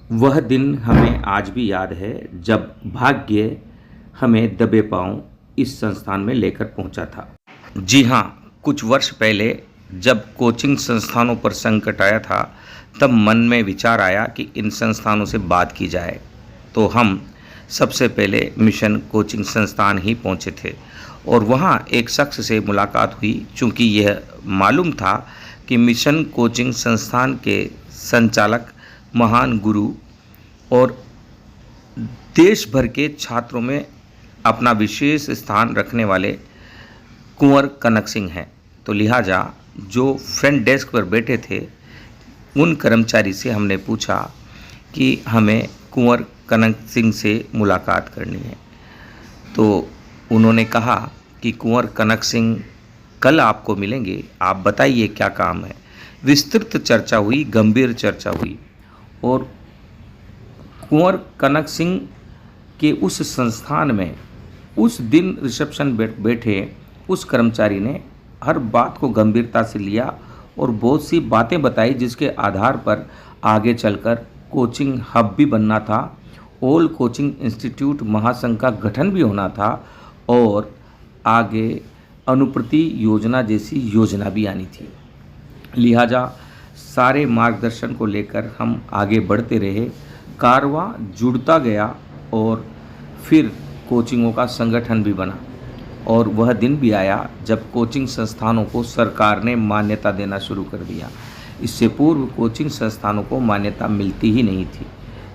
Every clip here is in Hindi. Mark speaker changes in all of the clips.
Speaker 1: वह दिन हमें आज भी याद है जब भाग्य हमें दबे पांव इस संस्थान में लेकर पहुंचा था। जी हाँ, कुछ वर्ष पहले जब कोचिंग संस्थानों पर संकट आया था, तब मन में विचार आया कि इन संस्थानों से बात की जाए। तो हम सबसे पहले मिशन कोचिंग संस्थान ही पहुंचे थे और वहां एक शख्स से मुलाकात हुई। चूँकि यह मालूम था कि मिशन कोचिंग संस्थान के संचालक महान गुरु और देश भर के छात्रों में अपना विशेष स्थान रखने वाले कुंवर कनक सिंह हैं। तो लिहाजा जो फ्रंट डेस्क पर बैठे थे उन कर्मचारी से हमने पूछा कि हमें कुंवर कनक सिंह से मुलाकात करनी है। तो उन्होंने कहा कि कुंवर कनक सिंह कल आपको मिलेंगे, आप बताइए क्या काम है। विस्तृत चर्चा हुई, गंभीर चर्चा हुई और कुंवर कनक सिंह के उस संस्थान में उस दिन रिसेप्शन बैठे उस कर्मचारी ने हर बात को गंभीरता से लिया और बहुत सी बातें बताई जिसके आधार पर आगे चलकर कोचिंग हब भी बनना था, ऑल कोचिंग इंस्टीट्यूट महासंघ का गठन भी होना था और आगे अनुप्रति योजना जैसी योजना भी आनी थी। लिहाजा सारे मार्गदर्शन को लेकर हम आगे बढ़ते रहे, कारवां जुड़ता गया और फिर कोचिंगों का संगठन भी बना। और वह दिन भी आया जब कोचिंग संस्थानों को सरकार ने मान्यता देना शुरू कर दिया। इससे पूर्व कोचिंग संस्थानों को मान्यता मिलती ही नहीं थी।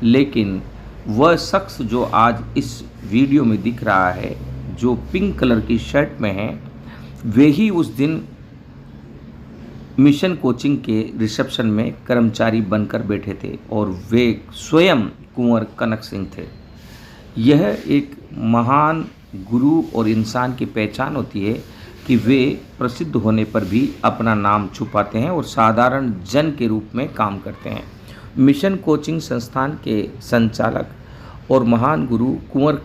Speaker 1: लेकिन वह शख्स जो आज इस वीडियो में दिख रहा है, जो पिंक कलर की शर्ट में है, वे ही उस दिन मिशन कोचिंग के रिसेप्शन में कर्मचारी बनकर बैठे थे और वे स्वयं कुंवर कनक सिंह थे। यह एक महान गुरु और इंसान की पहचान होती है कि वे प्रसिद्ध होने पर भी अपना नाम छुपाते हैं और साधारण जन के रूप में काम करते हैं। मिशन कोचिंग संस्थान के संचालक और महान गुरु कुंवर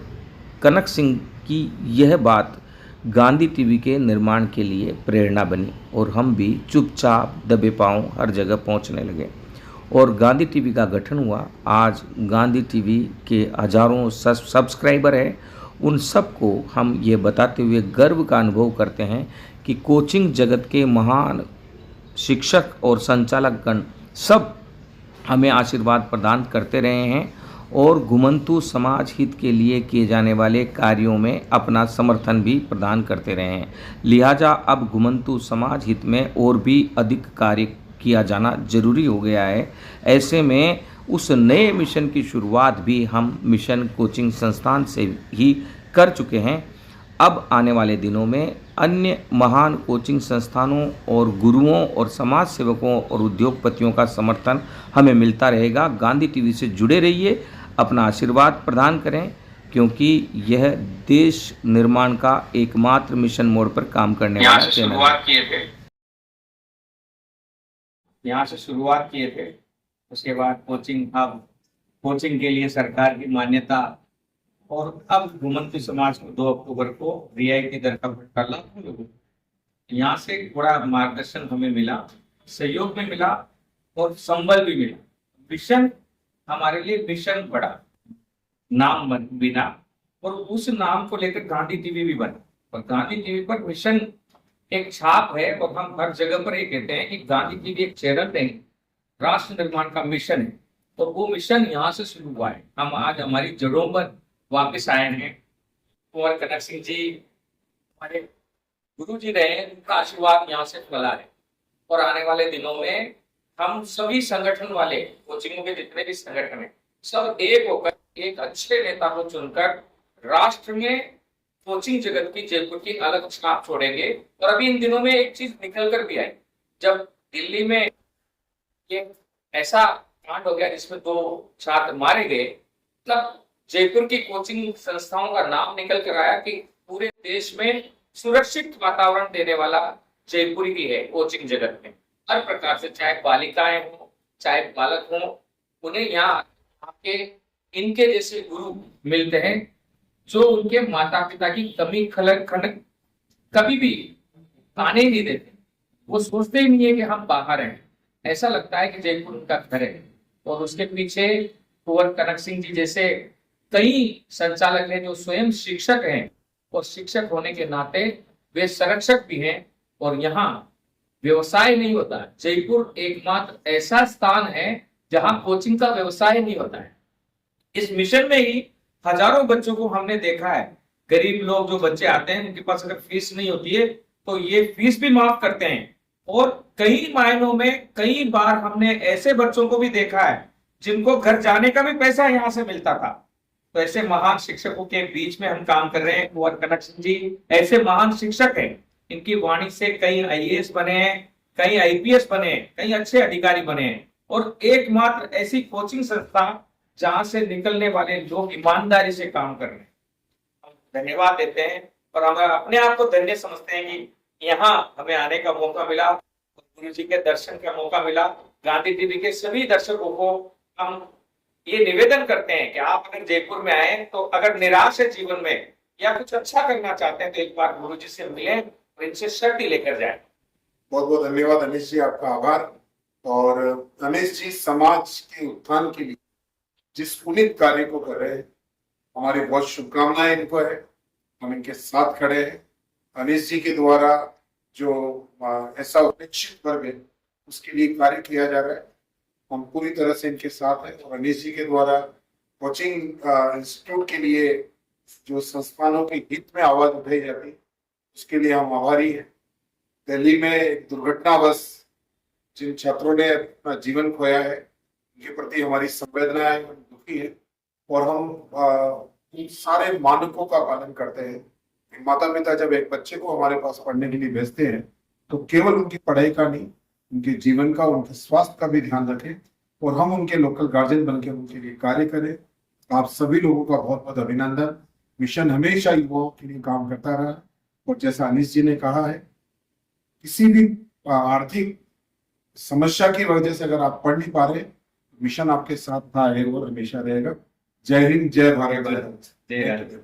Speaker 1: कनक सिंह की यह बात गांधी टीवी के निर्माण के लिए प्रेरणा बनी और हम भी चुपचाप दबे पांव हर जगह पहुंचने लगे और गांधी टीवी का गठन हुआ। आज गांधी टीवी के हजारों सब्सक्राइबर हैं। उन सबको हम ये बताते हुए गर्व का अनुभव करते हैं कि कोचिंग जगत के महान शिक्षक और संचालकगण सब हमें आशीर्वाद प्रदान करते रहे हैं और घुमंतु समाज हित के लिए किए जाने वाले कार्यों में अपना समर्थन भी प्रदान करते रहे हैं। लिहाजा अब घुमंतु समाज हित में और भी अधिक कार्य किया जाना जरूरी हो गया है। ऐसे में उस नए मिशन की शुरुआत भी हम मिशन कोचिंग संस्थान से ही कर चुके हैं। अब आने वाले दिनों में अन्य महान कोचिंग संस्थानों और गुरुओं और समाज सेवकों और उद्योगपतियों का समर्थन हमें मिलता रहेगा। गांधी टीवी से जुड़े रहिए, अपना आशीर्वाद प्रदान करें, क्योंकि यह देश निर्माण का एकमात्र मिशन मोड पर काम करने वाला चैनल है।
Speaker 2: यहाँ से शुरुआत किए थे, उसके बाद कोचिंग हब, कोचिंग के लिए सरकार की मान्यता और अब घुमंतु समाज को 2 अक्टूबर को रियायती दर का भुगतान कर लाखों लोगों को। यहाँ से बड़ा मार्गदर्शन हमें मिला, सहयोग में मिला और संबल भी मिला। मिशन हमारे लिए मिशन बड़ा नाम बिना और उस नाम को लेकर गांधी टीवी भी बना और गांधी टीवी पर मिशन एक छाप है और हम हर जगह पर ये कहते हैं कि गांधी टीवी एक चैनल नहीं, राष्ट्र निर्माण का मिशन है। तो वो मिशन यहाँ से शुरू हुआ है। हम आज हमारी जड़ों पर वापस आए हैं। कुंवर कनक सिंह जी हमारे गुरु जी रहे हैं, उनका आशीर्वाद यहाँ से फैला है और आने वाले दिनों में हम सभी संगठन वाले कोचिंगों के जितने भी संगठन हैं सब एक होकर एक अच्छे नेता को चुनकर राष्ट्र में कोचिंग जगत की जयपुर की अलग छाप छोड़ेंगे। और अभी इन दिनों में एक चीज निकल कर भी आई, जब दिल्ली में ये ऐसा कांड हो गया जिसमें 2 छात्र मारे गए, तब जयपुर की कोचिंग संस्थाओं का नाम निकल कर आया कि पूरे देश में सुरक्षित वातावरण देने वाला जयपुर ही है। कोचिंग जगत में हर प्रकार से, चाहे बालिकाएं हो चाहे बालक हो, उन्हें यहाँ आके इनके जैसे गुरु मिलते हैं जो उनके माता पिता की कमी खलक कभी भी आने ही नहीं देते। वो सोचते ही नहीं है कि हम बाहर हैं, ऐसा लगता है कि जयपुर उनका घर है और उसके पीछे कुंवर कनक सिंह जी जैसे कई संचालक हैं जो स्वयं शिक्षक हैं और शिक्षक होने के नाते वे संरक्षक भी हैं। और यहाँ व्यवसाय नहीं होता है। जयपुर एकमात्र ऐसा स्थान है जहां कोचिंग का व्यवसाय नहीं होता है। इस मिशन में ही हजारों बच्चों को हमने देखा है। गरीब लोग जो बच्चे आते हैं उनके पास अगर फीस नहीं होती है तो ये फीस भी माफ करते हैं। और कई मायनों में कई बार हमने ऐसे बच्चों को भी देखा है जिनको घर जाने का भी पैसा यहाँ से मिलता था। तो ऐसे महान शिक्षकों के बीच में हम काम कर रहे हैं। कुंवर कनक सिंह जी ऐसे महान शिक्षक हैं। इनकी वाणी से कई आईएएस बने हैं, कई आईपीएस बने हैं, कई अच्छे अधिकारी बने हैं। और एकमात्र ऐसी कोचिंग संस्था जहां से निकलने वाले लोग ईमानदारी से काम कर रहे हैं। हम धन्यवाद देते हैं और हम अपने आप को धन्य समझते हैं कि यहाँ हमें आने का मौका मिला, गुरु जी के दर्शन का मौका मिला। गांधी टीवी के सभी दर्शकों को हम ये निवेदन करते हैं कि आप अगर जयपुर में आए तो अगर निराश है जीवन में या कुछ अच्छा करना चाहते हैं तो एक बार गुरु जी से मिलें और इनसे शक्ति लेकर जाए।
Speaker 3: बहुत बहुत धन्यवाद अनिश जी, आपका आभार। और अनिश जी समाज के उत्थान के लिए जिस पुनीत कार्य को कर रहे हैं, हमारी बहुत शुभकामनाएं इनको है। हम इनके साथ खड़े हैं। अनिश जी के द्वारा जो ऐसा उपेक्षित वर्ग है उसके लिए कार्य किया जा रहा है, हम पूरी तरह से इनके साथ हैं। और अनिश जी के द्वारा कोचिंग इंस्टीट्यूट के लिए जो संस्थानों के हित में आवाज उठाई जाती है उसके लिए हम आभारी हैं। दिल्ली में एक दुर्घटनावश जिन छात्रों ने अपना जीवन खोया है उनके प्रति हमारी संवेदनाएं दुखी है। और हम इन सारे मानकों का पालन करते हैं। माता पिता जब एक बच्चे को हमारे पास पढ़ने के लिए भेजते हैं तो केवल उनकी पढ़ाई का नहीं, उनके जीवन का, उनके स्वास्थ्य का भी ध्यान रखें और हम उनके लोकल गार्जियन बनकर उनके लिए कार्य करें। आप सभी लोगों का बहुत बहुत अभिनंदन। मिशन हमेशा युवाओं के लिए काम करता रहा और जैसा अनिश जी ने कहा है, किसी भी आर्थिक समस्या की वजह से अगर आप पढ़ नहीं पा रहे, मिशन आपके साथ था और हमेशा रहेगा। जय हिंद, जय भारत, जय भारत।
Speaker 2: जय हिंद।